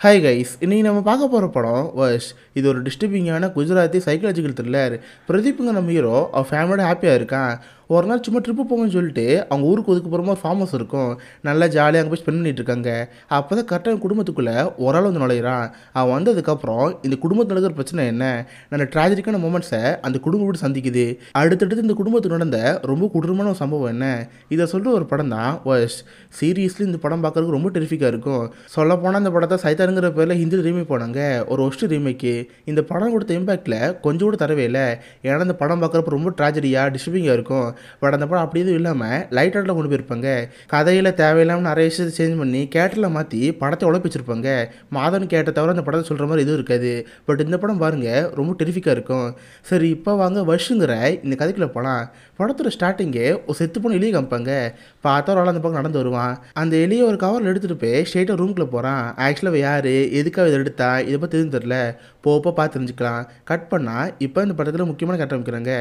Hi guys, இன்னைக்கு நம்ம பார்க்க போகிற படம் வர்ஷ். இது ஒரு டிஸ்டர்பிங்கான குஜராத்தி சைக்காலஜிக்கல் த்ரில்லர். பிரதீப்புங்க நம்ம ஹீரோ அவன் ஃபேமிலியோட ஹாப்பியாக இருக்கான். ஒரு நாள் சும்மா ட்ரிப்பு போங்கன்னு சொல்லிட்டு அவங்க ஊருக்கு ஒதுக்குப்புறமா ஒரு ஃபார்ம் ஹவுஸ் இருக்கும். நல்லா ஜாலியாக அங்கே போய் ஸ்பெண்ட் பண்ணிட்டு இருக்காங்க. அப்போ தான் கரெக்டாக குடும்பத்துக்குள்ளே ஒரு ஆள் வந்து நுழையிறான். அவன் வந்ததுக்கப்புறம் இந்த குடும்பத்தில் நடக்கிற பிரச்சனை என்ன, நல்ல ட்ராஜடிக்கான மூமெண்ட்ஸை அந்த குடும்பம் விட்டு சந்திக்குது. அடுத்தடுத்து இந்த குடும்பத்துக்கு நடந்த ரொம்ப கொடூரமான ஒரு சம்பவம் என்ன, இதை சொல்கிற ஒரு படம் தான் வர்ஷ். சீரியஸ்லி இந்த படம் பார்க்கறதுக்கு ரொம்ப டெரிஃபிக்காக இருக்கும். சொல்லப்போனால் இந்த படத்தை சைத்தானுங்கிற பேரில் ஹிந்தியில் ரீமேக் போனாங்க, ஒரு ஒஸ்ட் ரீமேக்கு. இந்த படம் கொடுத்த இம்பேக்டில் கொஞ்சம் கூட தரவே இல்லை. ஏன்னா இந்த படம் பார்க்குறப்ப ரொம்ப ட்ராஜடியாக டிஸ்டர்பிங்காக இருக்கும். பட் அந்த படம் அப்படி எதுவும் இல்லாமல் லைட் ஆட்டில் கொண்டு போயிருப்பாங்க. கதையில் தேவையில்லாமல் நிறைய விஷயத்தை சேஞ்ச் பண்ணி கேட்டில் மாற்றி படத்தை உழைப்பிச்சிருப்பாங்க. மாதவன் கேட்ட தவிர அந்த படத்தை சொல்கிற மாதிரி எதுவும் இருக்காது. பட் இந்த படம் பாருங்கள் ரொம்ப டெரிஃபிக்காக இருக்கும். சரி, இப்போ வாங்க வருஷங்கிற இந்த கதைக்குள்ளே போகலாம். படத்தோட ஸ்டார்டிங்கே ஒரு செத்து போன எலியை காமிப்பாங்க. பார்த்தா ஒரு ஆள் அந்த பக்கம் நடந்து வருவான். அந்த எலியை ஒரு கவரில் எடுத்துகிட்டு போய் ஸ்ட்ரெயிட்டாக ரூம்குள்ளே போகிறான். ஆக்சுவலாக யார் எதுக்காக இதை எடுத்தா இதை பற்றி எதுவும் தெரில. போப்போ பார்த்து தெரிஞ்சுக்கலாம். கட் பண்ணால் இப்போ இந்த படத்தில் முக்கியமான கட்ட அமைக்கிறாங்க.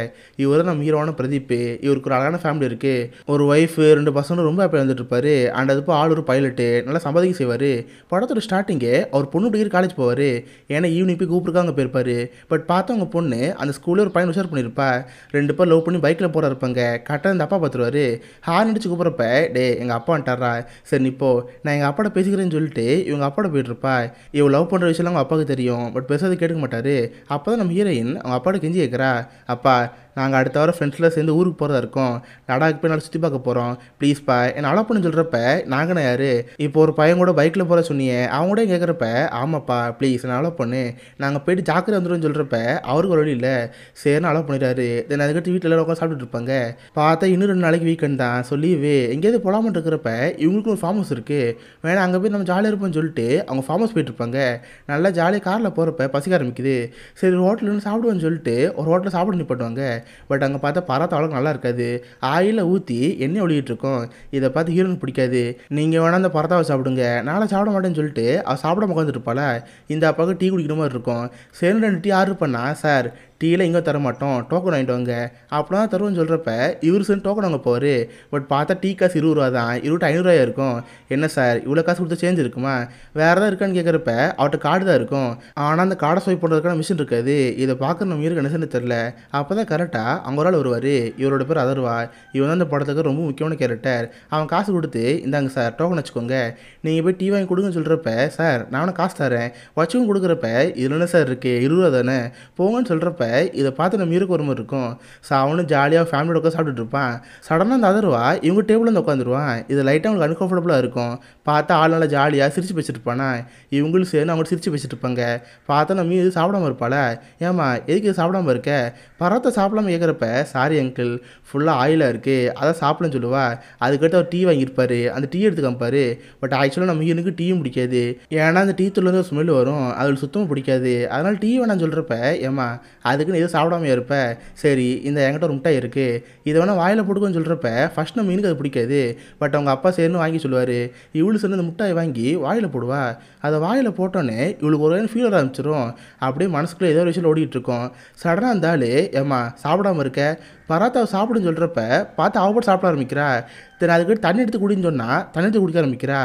இவர் நம்ம ஹீரோவான பிரதீப். இவருக்கு ஒரு அழகான ஃபேமிலி இருக்குது. ஒரு ஒய்ஃபு 2 பசங்களும் ரொம்ப ஹாப்பியாக வந்துட்டு இருப்பாரு. அண்ட் அதுப்போ ஆள் ஒரு பைலட்டு, நல்லா சம்பாதிக்க செய்வார். படத்தோட ஸ்டார்டிங்கே அவர் பொண்ணு டிகிரி காலேஜ் போவார். ஏன்னா ஈவினிங் போய் கூப்பிட்டுருக்காங்க போயிருப்பார். பட் பார்த்தா அவங்க பொண்ணு அந்த ஸ்கூலில் ஒரு பையன் உஷார் பண்ணியிருப்பா. 2 பேர் லவ் பண்ணி பைக்கில் போகிற இருப்பாங்க. கரெக்டாக அந்த அப்பா பார்த்துருவாரு. ஹார்ன் அடிச்சு கூப்பிட்றப்ப, டே எங்கள் அப்பா வந்துட்டாரா, சரி நீ இப்போ நான் எங்கள் அப்பாட்ட பேசிக்கிறேன்னு சொல்லிட்டு இவங்க அப்பாட்ட போயிட்டுருப்பா. இவள் லவ் பண்ணுற விஷயம்லாம் அவங்க அப்பாவுக்கு தெரியும். பட் பேசாத கேட்க மாட்டார். அப்போ தான் நம்ம ஹீரோயின் அவங்க அப்பாட்ட கெஞ்சி கேட்குறா, அப்பா நாங்கள் அடுத்த வாரம் ஃப்ரெண்ட்ஸில் சேர்ந்து ஊருக்கு போகிறதா இருக்கோம். லடாக் போய் நல்லா சுற்றி பார்க்க போகிறோம். ப்ளீஸ்ப்பா என்னை அலோ பண்ணு சொல்கிறப்ப, நாங்கண்ணா யார், இப்போ ஒரு பையன் கூட பைக்கில் போகிற சொன்னியே அவங்க கூட கேட்குறப்ப, ஆமாப்பா ப்ளீஸ் என்னை அலோ பண்ணு, நாங்கள் போயிட்டு ஜாக்கிரதை வந்துடும் சொல்கிறப்ப அவருக்கு ஒரு வழி இல்லை. சரின்னு அலோ பண்ணிடுறாரு. தென் அதுக்கடுத்து வீட்டில் எல்லாம் உட்காந்து சாப்பிட்டுட்டு இருப்பாங்க. பார்த்தா இன்னும் 2 நாளைக்கு வீக்கெண்ட் தான். சொல்லிவே எங்கேயாவது போகலாமன்னு இருக்கிறப்ப இவங்களுக்கும் ஒரு ஃபார்ம் ஹவுஸ் இருக்குது. வேணா அங்கே போய் நம்ம ஜாலியாக இருப்போம்னு சொல்லிட்டு அவங்க ஃபார்ம் ஹவுஸ் போயிட்டுருப்பாங்க. நல்லா ஜாலியாக காரில் போகிறப்ப பசிக்க ஆரம்பிக்குது. சரி ஹோட்டலில் சாப்பிடுவேன்னு சொல்லிட்டு ஒரு ஹோட்டலில் சாப்பிட நிப்பாட்டுவாங்க. பட் அங்கே பார்த்தா பராத்தா அவ்வளோ நல்லா இருக்காது. ஆயிலில் ஊற்றி எண்ணெய் ஒழிக்கிட்டு இருக்கோம். இதை பார்த்து ஹீரோனுக்கு பிடிக்காது. நீங்கள் வேணால் அந்த பராத்தாவை சாப்பிடுங்க, நாளை சாப்பிட மாட்டேன்னு சொல்லிட்டு அவள் சாப்பிட உட்காந்துருப்பாள். இந்த அப்பாவுக்கு டீ குடிக்கிற மாதிரி இருக்கும். சரி 2 டீ ஆர்டர் பண்ணா, சார் டீயில் எங்கே தர மாட்டோம், டோக்கன் வாங்கிட்டு வாங்க, அப்படின்னா தான் தருவோன்னு சொல்கிறப்ப இவர் சரி டோக்கன் வாங்க போவார். பட் பார்த்தா டீ காசு 20 ரூபா தான். 500 இருக்கும். என்ன சார் இவ்வளோ காசு கொடுத்து சேஞ்ச் இருக்குமா, வேறு ஏதாவது இருக்கான்னு கேட்குறப்ப அவர்கிட்ட கார்டு தான் இருக்கும். ஆனால் அந்த கார்டை ஸ்வைப் பண்ணுறதுக்கான மிஷின் இருக்காது. இதை பார்க்குற நம்ம இருக்கு என்ன தெரில. அப்போ தான் கரெக்டாக அவங்க ஒரு ஆள் வருவார். இவரோட பேர் அதர்வா. இவன் தான் இந்த படத்துக்கு ரொம்ப முக்கியமான கேரக்டர். அவன் காசு கொடுத்து, இந்தாங்க சார் டோக்கன் வச்சுக்கோங்க, நீங்கள் போய் டீ வாங்கி கொடுங்கன்னு சொல்கிறப்ப, சார் நான் அவனை காசு தரேன் வச்சுக்கும் கொடுக்குறப்ப, இதில் என்ன சார் இருக்குது 20 ரூபா தானே போங்கன்னு சொல்கிறப்ப, இதை பார்த்து நம்ம ஹீரோக்கு ஒரு மாதிரி இருக்கும். ஸோ அவனும் ஜாலியாக ஃபேமிலியோட உட்காந்து சாப்பிட்டுட்டு இருப்பான். சடனாக அந்த அதர்வா இவங்க டேபிளில் வந்து உட்காந்துருவான். இது லைட்டாக அவங்களுக்கு அன்கம்ஃபர்டபுளாக இருக்கும். பார்த்தா ஆள் நல்லா ஜாலியாக சிரிச்சு பேசிட்டு இருப்பானா. இவங்களும் சேர்ந்து அவங்க சிரிச்சு பேசிட்டு இருப்பாங்க. பார்த்தா நம்ம இது சாப்பிடாம இருப்பாள, ஏமா எதுக்கு இது சாப்பிடாம இருக்க, பரத்தை சாப்பிடாம கேட்குறப்ப, சாரி அங்கிள் ஃபுல்லாக ஆயிலாக இருக்குது அதான் சாப்பிடலன்னு சொல்லுவா. அதுக்கடுத்து அவர் டீ வாங்கியிருப்பார். அந்த டீ எடுத்து காமிப்பார். பட் ஆக்சுவலாக நம்ம ஹீரோனுக்கு டீயும் பிடிக்காது. ஏன்னா அந்த டீ தூள்லேருந்து ஒரு ஸ்மெல் வரும், அதில் சுத்தமாக பிடிக்காது. அதனால் டீ வேணான்னு சொல்கிறப்ப, ஏமா அதுக்குன்னு எதுவும் சாப்பிடாம இருப்ப, சரி இந்த என்கிட்ட ஒரு முட்டை இருக்குது இதை வேணால் வாயில் போட்டுக்கோன்னு சொல்கிறப்ப, ஃபஸ்ட் நம்ம மீனுக்கு அது பிடிக்காது. பட் அவங்க அப்பா சேர்ந்து வாங்கி சொல்லுவார். இவளு சேர்ந்து அந்த முட்டையை வாங்கி வாயில் போடுவா. அதை வாயில் போட்டோன்னே இவளுக்கு ஒரு ஃபீல் ஆரம்பிச்சிடும். அப்படியே மனசுக்குள்ளே ஏதோ ஒரு விஷயம் ஓடிட்டு இருக்கோம். சடனாக அந்த ஆள், ஏம்மா சாப்பிடாம இருக்க, பராத்தாவை சாப்பிடுன்னு சொல்கிறப்ப பார்த்து அவ போட்டு சாப்பிட ஆரம்பிக்கிறா. தென் அதுக்கு தண்ணி எடுத்து குடின்னு சொன்னால் தண்ணி எடுத்து குடிக்க ஆரம்பிக்கிறா.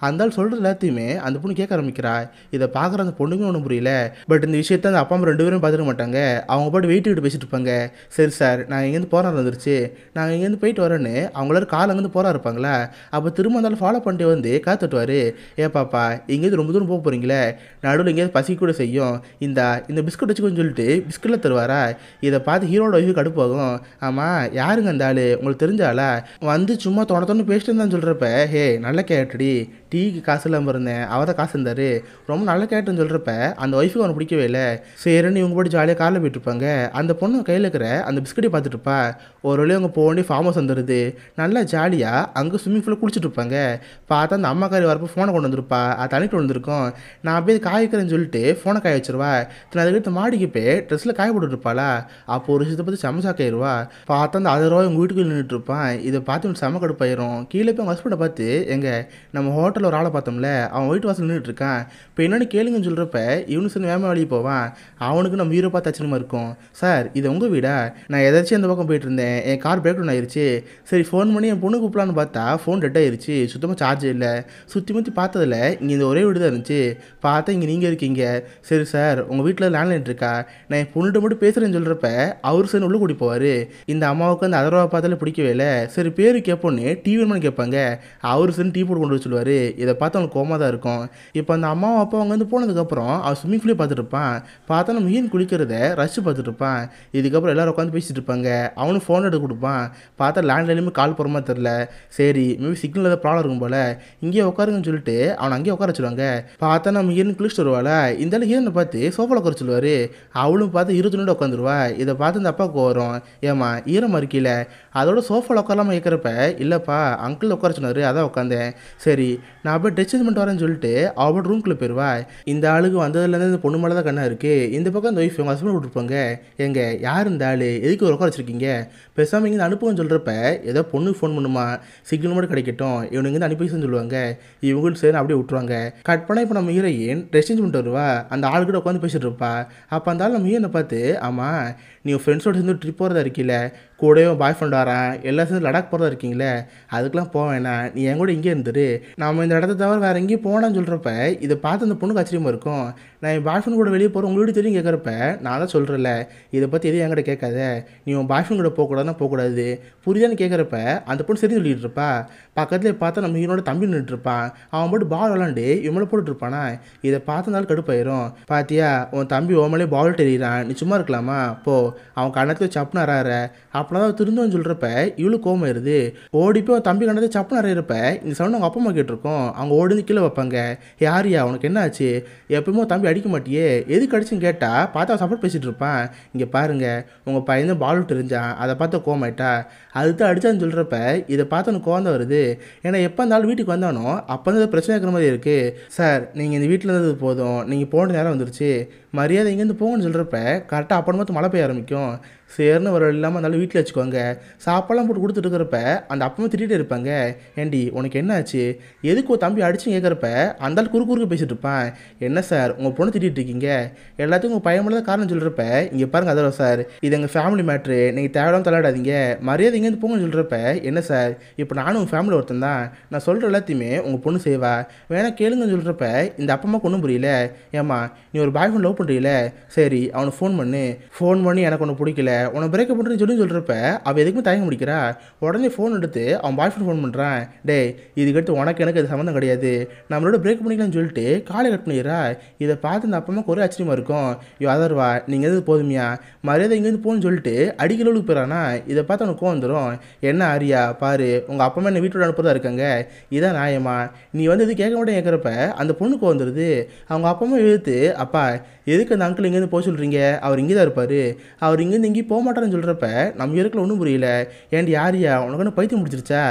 அந்த ஆள் சொல்கிறது எல்லாத்தையுமே அந்த பொண்ணு கேட்க ஆரம்பிக்கிறா. இதை பார்க்குற அந்த பொண்ணுமே ஒன்றும் புரியல. பட் இந்த விஷயத்த அந்த அப்பா அம்மா 2 பேரும் பார்த்துக்க மாட்டாங்க. அவங்க பாட்டு வெயிட் விட்டு பேசிட்டு இருப்பாங்க. சரி சார் நான் இங்கேருந்து போகிறா வந்துருச்சு, நாங்கள் இங்கேருந்து போயிட்டு வரேன்னு அவங்களாரும் கால் அங்கேருந்து போகிறா இருப்பாங்களா. அப்போ திரும்ப அந்த ஃபாலோ பண்ணிட்டு வந்து காத்துட்டுவார். ஏ பாப்பா இங்கேருந்து ரொம்ப தூரம் போக போகிறீங்களே, நடுவில் எங்கேயாவது பசி கூட செய்யும், இந்த பிஸ்கட் வச்சுக்கோன்னு சொல்லிட்டு பிஸ்கட்டில் தருவாரா. இதை பார்த்து ஹீரோட ஒய்ஃபு கடுப்பாகும். ஆமாம் யாருங்க அந்த ஆள், உங்களுக்கு தெரிஞ்சாலா வந்து சும்மா தோணத்தோன்னு பேசிட்டு இருந்தான்னு சொல்கிறப்ப, ஹே நல்ல கேரக்டடி, டீக்கு காசு இல்லாமல் இருந்தேன் அவர் தான் காசு இருந்தார், ரொம்ப நல்ல கேரக்டர்னு சொல்கிறப்ப அந்த ஒய்ஃபுக்கு அவனை பிடிக்கவே இல்லை. சரின்னு இவங்க போட்டு ஜாலியாக காரில் போயிட்டுருப்பாங்க. அந்த பொண்ணு கையில் இருக்கிற அந்த பிஸ்கட்டை பார்த்துட்டுருப்பா. ஒரு வழியாக அவங்க போக வேண்டிய ஃபார்ம் ஹவுஸ் வந்துடுது. நல்லா ஜாலியாக அங்கே ஸ்விம்மிங் பூலில் குளிச்சுட்டு இருப்பாங்க. பார்த்தா அந்த அம்மாக்காரி வரப்போ ஃபோனை கொண்டு வந்திருப்பா. அது தண்ணிட்டு வந்திருக்கும். நான் போய் காய வைக்கிறேன்னு சொல்லிட்டு ஃபோனை காய வச்சிருவா. அதுக்கடுத்து மாடிக்கு போய் ட்ரெஸ்ஸில் காய போட்டுருப்பாளா. அப்போ ஒரு விஷயத்தை பற்றி செமசாக்காயிருவா. பார்த்தா அந்த 10 ரூபா உங்கள் வீட்டுக்கு நின்றுட்டு இருப்பான். இதை பார்த்து செம கடுப்பாயிரும். கீழே போய் அவங்க ஹஸ்பண்டை பார்த்து, எங்க நம்ம ஹோட்டலில் பேரில் ஒரு ஆளை பார்த்தோம்ல, அவன் வீட்டு வாசல் நின்றுட்டு இருக்கான். இப்போ என்னென்னு கேளுங்கன்னு சொல்கிறப்ப இவனு சொல்லி வேமா வெளியே போவான். அவனுக்கு நம்ம ஹீரோ பார்த்து ஆச்சரியமா இருக்கும். சார் இது உங்கள் வீடா? நான் எதாச்சும் அந்த பக்கம் போயிட்டு இருந்தேன், என் கார் பிரேக் டவுன் ஆயிடுச்சு. சரி ஃபோன் பண்ணி என் பொண்ணு கூப்பிடலான்னு பார்த்தா ஃபோன் டெட் ஆயிடுச்சு, சுத்தமாக சார்ஜ் இல்லை. சுற்றி முற்றி பார்த்ததில் இங்கே இந்த ஒரே வீடு தான் இருந்துச்சு. பார்த்தா இங்கே நீங்கள் இருக்கீங்க. சரி சார் உங்கள் வீட்டில் லேண்ட்லைன் இருக்கா? நான் என் பொண்ணுகிட்ட மட்டும் பேசுகிறேன்னு சொல்கிறப்ப அவர் சார் உள்ளே கூட்டி போவார். இந்த அம்மாவுக்கு அந்த அதர்வா பார்த்தாலே பிடிக்கவே இல்லை. சரி பேர் கேட்போன்னு டிவி மணி கேட்பாங்க. அவர் சார் டீ போட்டு கொண்டு வர சொல்லுவார். இதை பார்த்து அவனுக்கு கோமா தான் இருக்கும். இப்போ அந்த அம்மாவும் அப்பா அவங்க வந்து போனதுக்கப்புறம் அவன் ஸ்விம்மிங் பூலே பார்த்துட்டு இருப்பான். பார்த்தா நம்ம மீன் குளிக்கிறத ரசிச்சு பார்த்துட்டு இருப்பான். இதுக்கப்புறம் எல்லாரும் உட்காந்து பேசிட்டு இருப்பாங்க. அவனும் ஃபோன் எடுத்து கொடுப்பான். பார்த்தா லேண்ட்லைனுமே கால் போகிற மாதிரி தெரில. சரி மேபி சிக்னல் ஏதாவது ப்ராப்ளம் இருக்கும் போல், இங்கேயே உட்காருங்கன்னு சொல்லிட்டு அவனை அங்கேயே உட்கார வச்சுருவாங்க. பார்த்தா நம்ம ஹீரோன் குளிச்சுட்டு வருவாள். இந்த ஹீரோனை பார்த்து சோஃபாவில் உட்கார சொல்லுவார். அவளும் பார்த்து 20 உட்காந்துருவா. இதை பார்த்து இந்த அப்பாவுக்கு வரும். ஏமா ஈரமாக இருக்கீல, அதோட சோஃபாவில் உட்காரலாமல் கேட்குறப்ப இல்லைப்பா அங்கிள் உட்கார சொன்னார், அதான் உட்காந்தேன். சரி நான் போய் ட்ரெஸ் சேஞ்ச் பண்ணிட்டு வரேன்னு சொல்லிட்டு அவள் ரூம்குள்ளே போயிடுவா. இந்த ஆளுக்கு வந்ததுலேருந்து இந்த பொண்ணு மேலே தான் கண்ணா இருக்குது. இந்த பக்கம் அந்த ஒய்ஃப் உங்கள் ஹஸ்பண்ட் விட்டுருப்பாங்க. எங்க யார் இந்த ஆள், எதுக்கு ஒரு உட்கார வச்சிருக்கீங்க, பேசாமல் இங்கே அனுப்புங்கன்னு சொல்கிறப்ப ஏதோ பொண்ணுக்கு ஃபோன் பண்ணுமா, சிக்னல் மட்டும் கிடைக்கட்டும், இவனுங்க இங்கே அனுப்பிச்சுன்னு சொல்லுவாங்க. இவங்களும் சரி அப்படியே விட்டுருவாங்க. கட் பண்ணால் இப்போ நம்ம ஹீரோயின் ட்ரெஸ் சேஞ்ச் பண்ணிட்டு வருவா. அந்த ஆளுக்கிட்ட உட்காந்து பேசிட்டு இருப்பா. அப்போ அந்த ஆள் நம்ம ஹீரோனை பார்த்து, ஆமாம் நீ ஃப்ரெண்ட்ஸோடு சேர்ந்து ட்ரிப் போகிறதா இருக்கீல, கூடவே பாய் ஃப்ரெண்ட் வரான், எல்லாம் சேர்ந்து லடாக் போகிறதா இருக்கீங்களே, அதுக்கெலாம் போக வேணாம், நீ என் கூட இங்கே இருந்துரு, நம்ம இந்த இடத்த தவிர வேறு எங்கேயும் போனான்னு சொல்கிறப்ப இதை பார்த்து அந்த பொண்ணுக்கு ஆச்சரியமாக இருக்கும். நான் என் பாய் ஃப்ரெண்ட் கூட வெளியே போகிறேன் உங்களுக்கு தெரியும் கேட்குறப்ப நான் தான் சொல்கிறேன்ல, இதை பற்றி எதுவும் என்கிட்ட கேட்காத, நீ உன் பாய் ஃப்ரெண்ட் கூட போகக்கூடாதுன்னா போகக்கூடாது புரியான்னு கேட்குறப்ப அந்த பொண்ணு சரி சொல்லிட்டு இருப்பா. பக்கத்துலேயே பார்த்தா நம்ம ஹீரோட தம்பி நின்றுட்டுருப்பான். அவன் போட்டு பால் விளாண்டு இவன் போட்டுட்ருப்பானா. இதை பார்த்தனால கடுப்பாயிரும். பாத்தியா உன் தம்பி ஓமலே பால் தெரியிறான், நீ சும்மா இருக்கலாமா போ, அவன் கணத்தில் சப்புன்னு அறாற. அப்படின்னா தான் திருந்தோன்னு சொல்கிறப்ப இவ்வளோ கோமாயிருது. ஓடி போய் அவன் தம்பி கணத்தில் சப்புன்னு அறையிறப்ப இந்த சவுண்ட் அவங்க அப்பா அம்மா கேட்டிருக்கோம். அவங்க ஓடி வந்து கீழே வைப்பாங்க. யாரியா உனக்கு என்ன ஆச்சு, எப்பவுமே தம்பி அடிக்க மாட்டியே, எதுக்கு அடிச்சுன்னு கேட்டால் பார்த்தா சப்போர்ட் பேசிகிட்டு இருப்பான். இங்கே பாருங்க உங்கள் பையன் தான் பால் விட்டு இருந்தான், அதை பார்த்து கோமாயிட்டா, அதுதான் அடித்தான்னு சொல்கிறப்ப இதை பார்த்து எனக்கு கோவம் வருது. ஏன்னா எப்போ இருந்தாலும் வீட்டுக்கு வந்தானோ அப்போ வந்து பிரச்சனை இருக்கிற மாதிரி இருக்குது. சார் நீங்கள் இந்த வீட்டில் இருந்தது போதும், நீங்கள் போன நேரம் வந்துருச்சு, மரியாதை இங்கேருந்து போங்கன்னு சொல்கிறப்ப கரெக்டாக அப்போ பார்த்து மழை பெய்ய ஆரம்பிக்கும். சேர்னு வர இல்லாமல் இருந்தாலும் வீட்டில் வச்சுக்கோங்க. சாப்பாடெல்லாம் போட்டு கொடுத்துட்டு இருக்கிறப்ப அந்த அப்பமா திட்டிகிட்டே இருப்பாங்க. ஏண்டி உனக்கு என்ன ஆச்சு, எதுக்கு ஒரு தம்பி அடிச்சு கேட்குறப்ப அந்த குறுக்கு பேசிகிட்டு இருப்பான். என்ன சார் உங்கள் பொண்ணு திட்டிகிட்டு இருக்கீங்க, எல்லாத்துக்கும் உங்கள் பையன் தான் காரணம் சொல்கிறப்ப இங்கே பாருங்கள் அதோ சார் இது எங்கள் ஃபேமிலி மேட்ரு, நீங்கள் தேவையில்லாமல் தலையாடாதீங்க, மரியாதை இங்கேருந்து போங்கன்னு சொல்கிறப்ப என்ன சார் இப்போ நானும் உங்கள் ஃபேமிலி ஒருத்தன் தான், நான் சொல்கிற எல்லாத்தையுமே உங்கள் பொண்ணு செய்வா, வேணா கேளுங்கன்னு சொல்கிறப்ப இந்த அப்பா ஒன்றும் புரியல. ஏம்மா நீ ஒரு பாய் ஃப்ரெண்ட் லவ் பண்ணுறீல, சரி அவனுக்கு ஃபோன் பண்ணி எனக்கு ஒன்று பிடிக்கல உன்னை பிரேக்கப் பண்ணுறேன்னு சொல்கிறப்ப அவள் எதுக்குமே தயங்க முடிக்கிறா. உடனே ஃபோன் எடுத்து அவன் பாய் ஃப்ரெண்ட் ஃபோன் பண்ணுறான். டே இதுக்கடுத்து உனக்கு எனக்கு அது சம்மந்தம் கிடையாது, நம்மளோட பிரேக் பண்ணிக்கலாம்னு சொல்லிட்டு காலை கட் பண்ணிடுறா. இதை பார்த்து இந்த அப்பா ஒரே ஆச்சரியமாக இருக்கும். ஐயோ அதர்வா நீங்கள் எது போதுமையா, மரியாதை இங்கேருந்து போன்னு சொல்லிட்டு அடிக்கலவுக்கு போயிடறானா. இதை பார்த்து அவனுக்கு கோவம் வந்துடும். என்ன ஆரியா பாரு உங்கள் அப்பா என்ன வீட்டோட அனுப்புறதா இருக்காங்க, இதான் நியாயமா, நீ வந்து இது கேட்க மாட்டேன் கேட்குறப்ப அந்த பொண்ணுக்கு வந்துடுது. அவங்க அப்பா அம்மா எழுத்து, அப்பா எதுக்கு அந்த அங்கிள் இங்கேருந்து போக சொல்கிறீங்க, அவர் இங்கே தான் இருப்பார், அவர் இங்கேருந்து எங்கேயும் போக மாட்டாருன்னு சொல்கிறப்ப நம்ம இருக்கல ஒன்றும் புரியல. ஏன்டி யாரியா உனக்கு பைத்தியம் முடிச்சிருச்சா,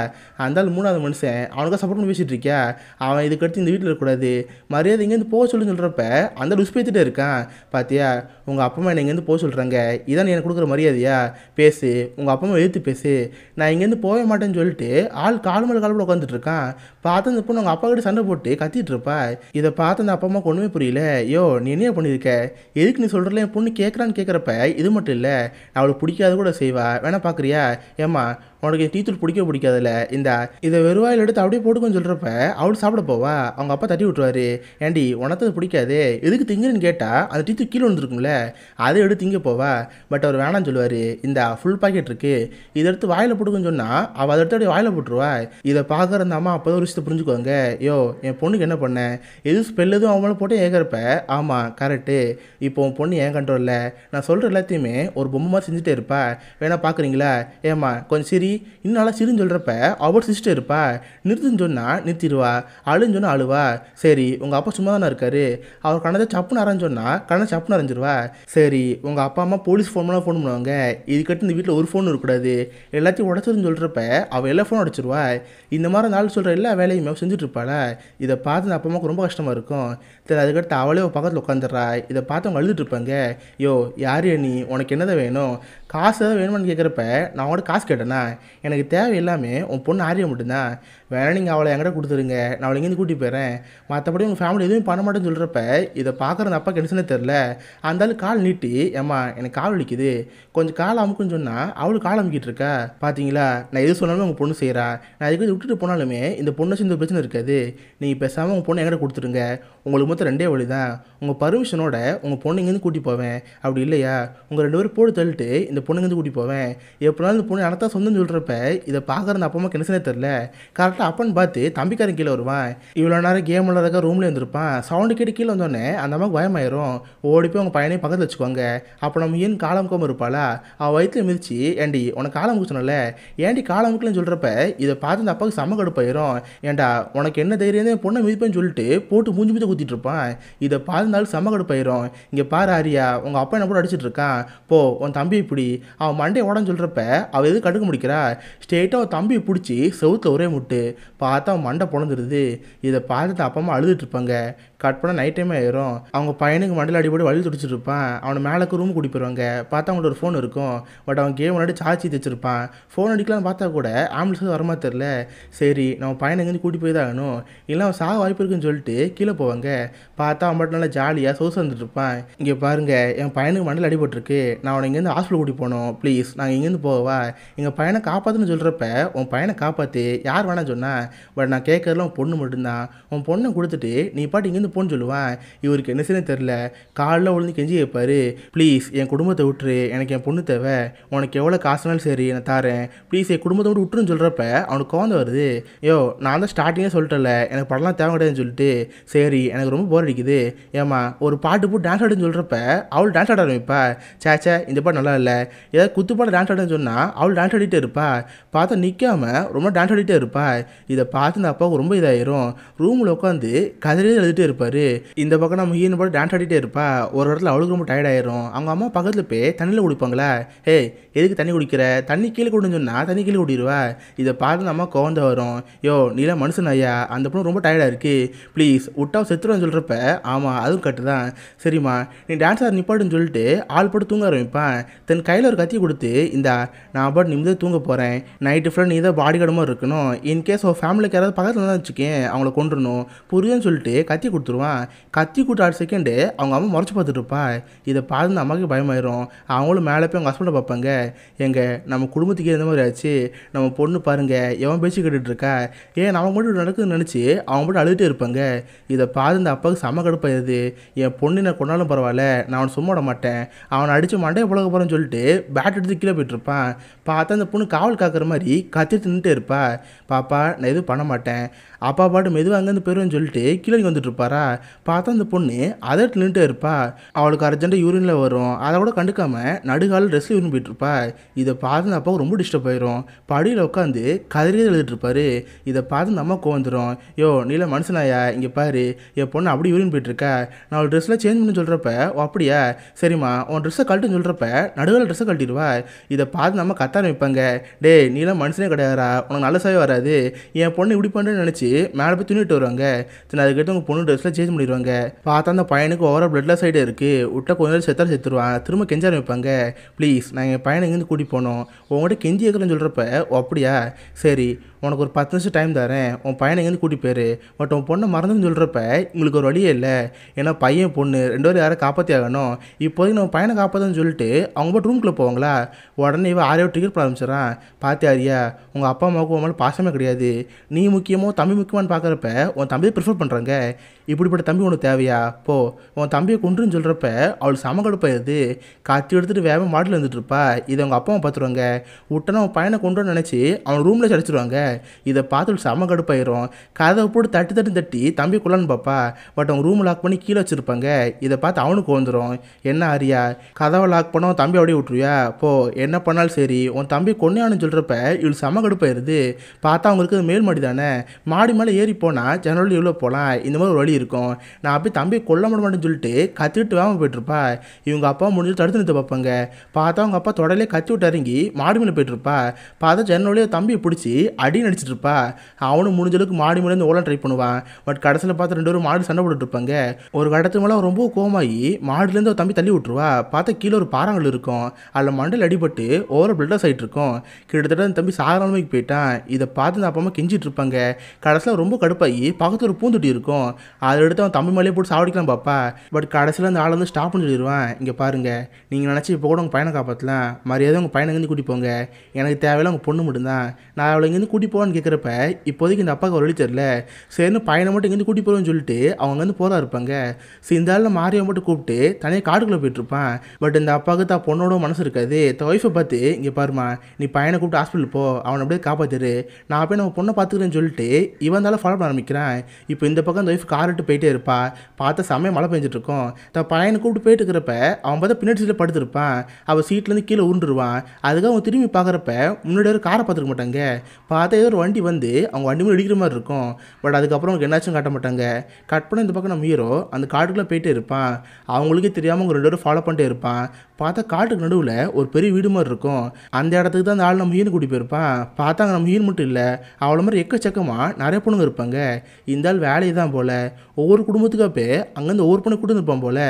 அந்த மூணாவது மனுஷன் அவனுக்கு சப்போர்ட் பண்ணி பேசிகிட்டு இருக்கியா, அவன் இதுக்கடுத்து இந்த வீட்டில் இருக்கக்கூடாது, மரியாதை இங்கேருந்து போக சொல்லுன்னு சொல்கிறப்ப அந்த லுஸ் பேத்துட்டே இருக்கான். பார்த்தியா உங்கள் அப்பா அம்மா என்னை இங்கேருந்து போக சொல்கிறாங்க, இதான் எனக்கு கொடுக்குற மரியாதையா, பேசு உங்கள் அப்பா அம்மா எழுத்து பேசு, நான் இங்கேருந்து போக மாட்டேன்னு சொல்லிட்டு ஆள் கால் மேலே கால் கூட உட்காந்துட்டு இருக்கான். பார்த்து அந்த பொண்ணு அவங்க அப்பா கிட்ட சண்டை போட்டு கத்திட்டு இருப்பா. இதை பார்த்து அந்த அப்பா அம்மாவுக்கு ஒன்றுமே புரியல. யோ நீ என்ன பண்ணியிருக்க, எதுக்கு நீ சொல்கிறல என் பொண்ணு கேட்குறான்னு கேட்குறப்ப இது மட்டும் இல்லை அவளுக்கு பிடிக்காத கூட செய்வா, வேணா பார்க்குறியா, ஏம்மா உனக்கு டீத்தூள் பிடிக்காதுல்ல, இதை வெறுவாயில் எடுத்து அப்படியே போட்டுக்கோன்னு சொல்கிறப்ப அவள் சாப்பிட போவா. அவங்க அப்பா தட்டி விட்டுருவாரு. ஏண்டி உனக்கு அது பிடிக்காது எதுக்கு திங்குன்னு கேட்டால் அந்த டீத்தூள் கீழே வந்துருக்கும்ல, அதை எடுத்து திங்க போவா. பட் அவர் வேணான்னு சொல்லுவார். இந்த ஃபுல் பாக்கெட் இருக்குது, இதை எடுத்து வாயில் போட்டுக்குன்னு சொன்னால் அவள் அதை எடுத்து அப்படியே வாயில் போட்டுருவா. இதை பார்க்குற அந்த அம்மா அப்போ ஒரு விஷயத்தை புரிஞ்சுக்குவாங்க. யோ என் பொண்ணுக்கு என்ன பண்ணேன், எதுவும் ஸ்பெல் எதுவும் அவங்கள போட்டு ஏகிறப்ப ஆமாம் கரெக்டு, இப்போ உன் பொண்ணு ஏன் கண்ட்ரோலில், நான் சொல்கிற எல்லாத்தையுமே ஒரு பொம்மை மாதிரி செஞ்சுட்டே இருப்பா, வேணா பார்க்குறீங்களா, ஏம்மா கொஞ்சம் சரி இன்னும் நல்லா சிரின்னு சொல்கிறப்ப அவள் சிரிச்சிட்டே இருப்பா. நிறுத்துன்னு சொன்னால் நிறுத்திடுவா, அழுன்னு சொன்னால் அழுவா. சரி உங்கள் அப்பா சும்மா தானே இருக்காரு, அவர் கணத்தை சப்புன்னு அரைஞ்சு சொன்னால் கணத்தை சப்புன்னு அரைஞ்சிருவா. சரி உங்கள் அப்பா அம்மா போலீஸ் ஃபோன் பண்ணுவாங்க, இதுக்கட்டு இந்த வீட்டில் ஒரு ஃபோன் இருக்கக்கூடாது, எல்லாத்தையும் உடச்சிருன்னு சொல்கிறப்ப அவள் எல்லா ஃபோனும் உடச்சிருவா. இந்த மாதிரி நாள் சொல்கிற எல்லா வேலையுமே செஞ்சுட்டு இருப்பாளா. இதை பார்த்து அந்த அப்பா அம்மாவுக்கு ரொம்ப கஷ்டமாக இருக்கும். சரி அதுக்கடுத்து அவளே பக்கத்தில் உட்காந்துடுறா. இதை பார்த்து அவங்க அழுதுட்டு இருப்பாங்க. யோ யார் நீ, உனக்கு என்னதான் வேணும், காசு எதாவது வேணுமான்னு கேட்குறப்ப நான் உங்கள்கிட்ட காசு கேட்டேன்னா, எனக்கு தேவை எல்லாமே உன் பொண்ணு ஆரியா மட்டும்தான், வேணா நீங்கள் அவளை என்கிட்ட கொடுத்துருங்க, நான் அவளை இங்கேருந்து கூட்டி போயிடுறேன். மற்றபடி உங்கள் ஃபேமிலி எதுவும் பண்ண மாட்டேன்னு சொல்கிறப்ப இதை பார்க்குற அந்த அப்பாவுக்கு என்னச்சுன்னே தெரில. அந்த ஆள் கால் நீட்டி, ஏம்மா எனக்கு கால் வலிக்குது, கொஞ்சம் கால் அமுக்குன்னு சொன்னால் அவளும் கால் அமுக்கிட்டு இருக்கா. பார்த்தீங்களா, நான் எது சொன்னாலுமே உங்கள் பொண்ணு செய்கிறா. நான் அதுக்கு விட்டுட்டு போனாலுமே இந்த பொண்ணு இந்த பிரச்சனை இருக்காது. நீங்கள் பேசாமல் உங்கள் பொண்ணு என்கிட்ட கொடுத்துருங்க. உங்களுக்கு மொத்தம் ரெண்டே வழி தான். உங்கள் பர்மிஷனோட உங்கள் பொண்ணு இங்கேருந்து கூட்டி போவேன். அப்படி இல்லையா உங்கள் 2 பேரும் போட்டு தள்ளிட்டு இந்த பொண்ணுங்கேருந்து கூட்டி போவேன். எப்படினாலும் இந்த பொண்ணு எனத்தான் சொந்தம்னு சொல்கிறப்ப இதை பார்க்குற அந்த அப்பா அம்மா கிணச்சுனே தெரில. கரெக்டாக அப்பன்னு பார்த்து தம்பிக்காரன் கீழே வருவான். இவ்வளோ நேரம் கேம் விளாட்றதுக்காக ரூம்லேயே இருந்திருப்பான். சவுண்டு கேட்டு கீழே வந்தோடனே அந்த அம்மாவுக்கு பயமாயிரும். ஓடி போய் அவங்க பையனையும் பக்கத்தில் வச்சுக்கோங்க. அப்போ நம்ம ஏன் காலமுக்காமல் இருப்பாளா, அவள் வயிற்றுல மிதிச்சு ஏண்டி உனக்கு காலம் முச்சனல, ஏண்டி காலமுக்கலன்னு சொல்கிறப்ப இதை பார்த்து அந்த அப்பாவுக்கு செம்ம கடுப்பாயிரும். ஏண்டா உனக்கு என்ன தைரியம் தான் பொண்ணை மிதிப்பேன்னு சொல்லிட்டு போட்டு மூஞ்சி மிதி குத்திட்டு இருப்பான். இதை பார்த்துனாலும் செம்ம கடுப்பாயிரும். இங்கே பாரு ஆரியா, உங்கள் அப்பா என்ன போட்டு அடிச்சிட்டு இருக்கான், போ உன் தம்பி இப்படி அவன் மண்டையை உடன்னு சொல்கிறப்ப அவள் எது கடுக்க முடிக்கிறா. ஸ்ட்ரெயிட்டாக அவன் தம்பியை பிடிச்சி செவுத்தில் ஒரே முட்டு பார்த்தா அவன் மண்டை பொழந்துருது. இதை பார்த்துட்டு அப்பா அம்மா அழுதுட்டு இருப்பாங்க. கட் பண்ண நைட் டைமே ஆயிரும். அவங்க பையனுக்கு மண்டையில் அடிப்படி வழி துடிச்சிட்டு இருப்பான். அவனை மேலே ரூம் கூட்டி போயிடுவாங்க. பார்த்தா அவங்கள்ட்ட ஒரு ஃபோன் இருக்கும். பட் அவன் கேம் முன்னாடி சார்ஜ் வச்சிருப்பான். ஃபோன் அடிக்கலாம்னு பார்த்தா கூட ஆம்புலன்ஸ் வரமா தெரில. சரி நம்ம பையனை எங்கேருந்து கூட்டி போய் தான் ஆகணும், இல்லை அவன் சாக வாய்ப்பு இருக்குன்னு சொல்லிட்டு கீழே போவாங்க. பார்த்தா அவன் மட்டும் நல்லா ஜாலியாக சோசு வந்துட்டு இருப்பான். இங்கே பாருங்க, என் பையனுக்கு மண்டையில் அடிபட்டுருக்கு, நான் அவனை இங்கேருந்து ஹாஸ்பிட்டல் கூட்டி போகணும், ப்ளீஸ் நாங்கள் இங்கேருந்து போவா. எங்கள் பையனை காப்பாற்றுன்னு சொல்கிறப்ப உன் பையனை காப்பாற்று யார் வேணாம் சொன்னா. பட் நான் கேட்கறதுல உன் பொண்ணு மட்டும்தான். உன் பொண்ணை கொடுத்துட்டு நீ பாட்டு இங்கேருந்து போன்னு சொல்லுவான். இவருக்கு என்ன செய்யணும் தெரில. காலில் விழுந்து கெஞ்சி கேட்பாரு, ப்ளீஸ் என் குடும்பத்தை விட்டுரு, எனக்கு என் பொண்ணு தேவை, உனக்கு எவ்வளோ காசுனாலும் சரி நான் தாரேன், ப்ளீஸ் என் குடும்பத்தை விட்டு விட்டுருன்னு சொல்கிறப்ப அவனுக்கு கோவம் வருது. யோ நான் தான் ஸ்டார்டிங்கே சொல்லிட்டல எனக்கு படம்லாம் தேவை கிடையாதுன்னு சொல்லிட்டு. சரி எனக்கு ரொம்ப போர் அடிக்குது, ஏமா ஒரு பாட்டு போட்டு டான்ஸ் ஆடுன்னு சொல்கிறப்ப அவள் டான்ஸ் ஆட ஆரம்பிப்பா. சேச்சா இந்த பாட்டு நல்லா இல்லை, ஏதாவது குத்துப்பாடு டான்ஸ் ஆடுன்னு சொன்னால் அவள் டான்ஸ் ஆடிட்டே இருப்பா. பார்த்தா நிற்காம ரொம்ப டான்ஸ் ஆடிட்டே இருப்பா. இதை பார்த்து இந்த அப்பாவுக்கு ரொம்ப இதாயிரும். ரூமில் உட்காந்து கதிரே எழுதிட்டே இருப்பார். இந்த பக்கம் நம்ம ஹீரோயின் போட்டு டான்ஸ் ஆடிட்டே இருப்பா. ஒரு இடத்துல அவளுக்கு ரொம்ப டயர்ட் ஆயிரும். அவங்க அம்மா பக்கத்தில் போய் தண்ணியில் குடிப்பாங்களா, ஹே எதுக்கு தண்ணி குடிக்கிற, தண்ணி கீழே குடின்னு சொன்னால் தண்ணி கீழே குடிடுவா. இதை பார்த்து நம்ம கோவந்த வரும். யோ நீலாம் மனுஷன் ஐயா, அந்த பொண்ணு ரொம்ப டயர்டாக இருக்குது, ப்ளீஸ் விட்டா செத்துருவான்னு சொல்கிறப்ப ஆமாம் அதுவும் கட்டு தான், சரிம்மா நீ டான்ஸ் ஆட நிப்பாட்டுன்னு சொல்லிட்டு ஆள் போட்டு தூங்க ஆரம்பிப்பான். தன் கையில் ஒரு கத்தி கொடுத்து, இந்தா நான் பாட்டு நிம்மதியாக தூங்க போகிறேன், நைட்டு ஃபுல்லாக நீ தான் பாடி கார்டு மாதிரி இருக்கணும், இன்கேஸ் ஒரு ஃபேமிலிக்கு யாராவது பக்கத்தில் தான் வச்சுக்கேன் அவங்கள கொண்டுடணும் புரியுதுன்னு சொல்லிட்டு கத்தி கொடுத்துருவான். கத்தி கொடுத்து 6 செகண்டு அவங்க அம்மா முறைச்சி பார்த்துட்டு இருப்பா. இதை பார்த்து அம்மாவுக்கு பயமாயிரும். அவங்களும் மேலே போய் அவங்க ஹஸ்பண்டை பார்ப்பாங்க. எங்க நம்ம குடும்பத்துக்கு எந்த மாதிரி ஆச்சு, நம்ம பொண்ணு பாருங்க எவன் பேச்சு கேட்டுட்டு இருக்கா, ஏன் நம்ம மட்டும் நடக்குதுன்னு நினச்சி அவங்க மட்டும் அழுதுகிட்டே இருப்பாங்க. இதை பார்த்து இந்த அப்பாவுக்கு செம கடுப்பாயிருது. என் பொண்ணு நான் கொண்டாலும் பரவாயில்ல, நான் அவனை சும்மா விட மாட்டேன், அவனை அடித்து மண்டையை புழக போகிறேன்னு சொல்லிட்டு பேட் எடுத்து கீழே போயிட்டு இருப்பான். பார்த்தா அந்த பொண்ணு காவல் காக்கிற மாதிரி கத்திட்டு நின்றுட்டே இருப்பா. பாப்பா நான் எதுவும் பண்ண மாட்டேன், அப்பா பாட்டு மெதுவாக அங்கேருந்து போயிடுவேன்னு சொல்லிட்டு கீழே வந்துட்டு இருப்பாரா. பார்த்தா அந்த பொண்ணு அதை நின்றுட்டே இருப்பா. அவளுக்கு அர்ஜென்ட்டாக யூரினில் வரும், அதை கூட கண்டுக்காம நடுகால ட்ரெஸ்ஸில் யூரின் போயிட்டு இருப்பா. இதை பார்த்து அந்த அப்பாவுக்கு ரொம்ப டிஸ்டர்ப் ஆயிரும். படியில் உட்காந்து கதிரியே எழுதிட்டு இருப்பாரு. இதை பார்த்து அந்த அம்மாவுக்கு வந்துடும். யோ நீல மனுஷனாயா, இங்கே பாரு என் பொண்ணு அப்படி யூரின் போயிட்டுருக்கா, நான் ஒரு ட்ரெஸ்ஸில் சேஞ்ச் பண்ணி சொல்கிறப்ப அப்படியா, சரிம்மா உன் ட்ரெஸ்ஸை கழட்டுன்னு சொல்கிறப்ப நடுவில் ட்ரெஸ்ஸை கழட்டிடுவா. இதை பார்த்து நம்ம கத்தார வைப்பாங்க. டே நீலாம் மனுஷனே கிடையாதா, உனக்கு நல்ல சேவை வராது, என் பொண்ணு இப்படி பண்ணுறேன்னு நினச்சி மேலே போய் துணிட்டு வருவாங்க. சரி அதுக்கிட்ட உங்கள் பொண்ணு ட்ரெஸ்ஸில் சேஞ்ச் பண்ணிடுவாங்க. பார்த்தா அந்த பையனுக்கு ஓவரால் பிளட்ல சைடு இருக்குது, விட்டா கொஞ்ச நேரம் செத்துருவான். திரும்ப கெஞ்ச ஆரம்பிப்பாங்க. ப்ளீஸ் நான் என் பையனை இங்கேருந்து கூட்டி போகணும், உங்கள்கிட்ட கெஞ்சி கேட்கலன்னு சொல்கிறப்ப அப்படியா, சரி உனக்கு ஒரு 10 நிமிஷம் டைம் தரேன், உன் பையனை எங்கேருந்து கூட்டி போயிரு, பட் உன் பொண்ணை மறந்துன்னு சொல்கிறப்ப உங்களுக்கு ஒரு வழியே இல்லை, ஏன்னா பையன் பொண்ணு 2 பேரும் யாரை காப்பாற்றி ஆகணும், இப்போதைக்கு நம்ம பையனை காப்பாற்றுன்னு சொல்லிட்டு அவங்க போட்டு ரூம்குள்ளே போவாங்களா. உடனே இவன் ஆரையோ ட்ரிகர் பண்ண ஆரம்பிச்சிடறான். பார்த்து ஆரியா உங்கள் அப்பா அம்மாவுக்கு உன் மேலே பாசமே கிடையாது, நீ முக்கியமோ தம்பி முக்கியமானு பார்க்குறப்ப உன் தம்பியை ப்ரிஃபர் பண்ணுறாங்க, இப்படிப்பட்ட தம்பி உனக்கு தேவையா, போ உன் தம்பியை கொண்டுன்னு சொல்கிறப்ப அவளுக்கு சம கடுப்பாயிருது. காத்தி எடுத்துகிட்டு வேகமாக மாட்டில் வந்துட்டு இருப்பா. இதை அவங்க அப்பா அம்மா பார்த்துருவாங்க. விட்டனா அவன் பையனை கொண்டு நினச்சி அவன் ரூமில் அடிச்சிருவாங்க. இதை பார்த்து செம கடுப்பாயிரும். கதவை போட்டு தட்டி தம்பி கொள்ளன்னு பார்ப்பா. பட் அவங்க ரூம் லாக் பண்ணி கீழே வச்சுருப்பாங்க. இதை பார்த்து அவனுக்கு வந்துடும். என்ன ஆரியா கதவை லாக் பண்ண உன் தம்பி அப்படியே விட்டுருவியா, போ என்ன பண்ணாலும் சரி உன் தம்பி கொன்னையானு சொல்கிறப்ப இவள் செம கடுப்பாயிருது. பார்த்தா அவங்களுக்கு மேல் மாடி தானே, மாடி மேலே ஏறி போனால் ஜன்னல் இவ்வளோ போகலாம், இந்த மாதிரி ஒரு வழி இருக்கும், நான் அப்படியே தம்பி கொல்ல மாட்டேன்னு சொல்லிட்டு கத்திட்டு வேகாமல் போயிட்டுருப்பா. இவங்க அப்பா முடிஞ்சு தடுத்து நிறுத்த பார்ப்பாங்க. பார்த்தா அவங்க அப்பா தொடலே கத்தி விட்டு இறங்கி மாடி மேலே போயிட்டுருப்பா. பார்த்தா ஜன்னோடைய தம்பியை பிடிச்சி அடி நடிச்சிட்டு இருப்பா. அவனும் முடிஞ்ச அளவுக்கு மாடி மேலேருந்து ஓலாம் ட்ரை பண்ணுவான். பட் கடைசியில் பார்த்து 2 பேரும் மாடு சண்டை போட்டுட்டு இருப்பாங்க. ஒரு கடத்து மேலே ரொம்ப கோமாயி மாடுலேருந்து ஒரு தம்பி தள்ளி விட்டுருவா. பார்த்தா கீழே ஒரு பாறாங்கல் இருக்கும். அதில் மண்டல் அடிபட்டு ஓவர் பிளட்டஸ் ஆகிட்டு இருக்கும். கிட்டத்தட்ட அந்த தம்பி சாகரமைக்கு போயிட்டான். இதை பார்த்து அந்த அப்பா அம்மா கெஞ்சிட்டு இருப்பாங்க. கடைசியில் ரொம்ப கடுப்பாகி பக்கத்தில் ஒரு பூந்தொட்டி இருக்கும். அதை எடுத்து அவன் தம்பி மேலேயே போட்டு சாவடிக்கலாம் பாப்பா. பட் கடைசியில் அந்த ஆள் வந்து ஸ்டாப் பண்ணி சொல்லிடுவான். இங்கே பாருங்க, நீங்கள் நினச்சி இப்போ கூட உங்கள் பையனை காப்பாற்றலாம், மரியாதை உங்கள் பையனை இங்கேருந்து கூட்டி போங்க, எனக்கு தேவையில்ல உங்கள் பொண்ணு மட்டும்தான், நான் அவளை இங்கேருந்து கூட்டி போவான்னு கேட்குறப்ப இப்போதைக்கு இந்த அப்பாவுக்கு ஒரு வழி தெரியல, சரின்னு பையனை மட்டும் இங்கேருந்து கூட்டி போகிறோன்னு சொல்லிட்டு அவங்க வந்து போகிறா இருப்பாங்க. சரி, இந்த ஆளில் மாரியை மட்டும் கூப்பிட்டு தனியாக காட்டுக்குள்ளே போயிட்டுருப்பான். பட் இந்த அப்பாவுக்கு தான் பொண்ணோட மனசு இருக்காது. தன் ஒய்ஃபை பார்த்து இங்கே பாருமா, நீ பையனை கூப்பிட்டு ஹாஸ்பிட்டல் போ, அவனை அப்படியே காப்பாற்றிரு, நான் போய் நம்ம பொண்ணை பார்த்துக்கிறேன்னு சொல்லிட்டு இவன் தால ஃபாலோ பண்ண ஆரம்பிக்கிறான். இப்போ இந்த பக்கம் அந்த ஒய்ஃப் கார் விட்டு போயிட்டே இருப்பா. பார்த்தா செம்மையாக மழை பெஞ்சிட்டு இருக்கும். தன் பையனை கூப்பிட்டு போயிட்டு இருக்கிறப்ப அவன் பார்த்தா பின்னாடி சீட்டில் படுத்திருப்பான். அவள் சீட்லேருந்து கீழே உருண்டுருவான். அதுக்காக அவங்க திரும்பி பார்க்குறப்ப முன்னாடி ஒரு காரை பார்த்துருக்க மாட்டாங்க. பார்த்தா ஏதோ ஒரு வண்டி வந்து அவங்க வண்டி மேலே இடிக்கிற மாதிரி இருக்கும். பட் அதுக்கப்புறம் அவங்களுக்கு என்னாச்சும் காட்ட மாட்டாங்க. கட் பண்ண இந்த பக்கம் நம்ம ஹீரோ அந்த காட்டுக்குள்ளே போயிட்டே இருப்பான். அவங்களுக்கே தெரியாமல் அவங்க 2 பேரும் ஃபாலோ பண்ணிட்டே இருப்பான். பார்த்தா காட்டுக்கு நடுவில் ஒரு பெரிய வீடு மாதிரி இருக்கும். அந்த இடத்துக்கு தான் அந்த ஆள் நம்ம ஹீரோ கூட்டி போயிருப்பான். பார்த்தாங்க நம்ம ஹீரோ மட்டும் இல்லை, அவ்வளோ மாதிரி எக்கச்சக்கமாக நிறைய பொண்ணுங்க இருப்பாங்க. இந்த ஆள் வேலையை தான் போல் ஒவ்வொரு குடும்பத்துக்காக போய் அங்கேருந்து ஒவ்வொரு பொண்ணு கூட்டு இருப்பான் போல்.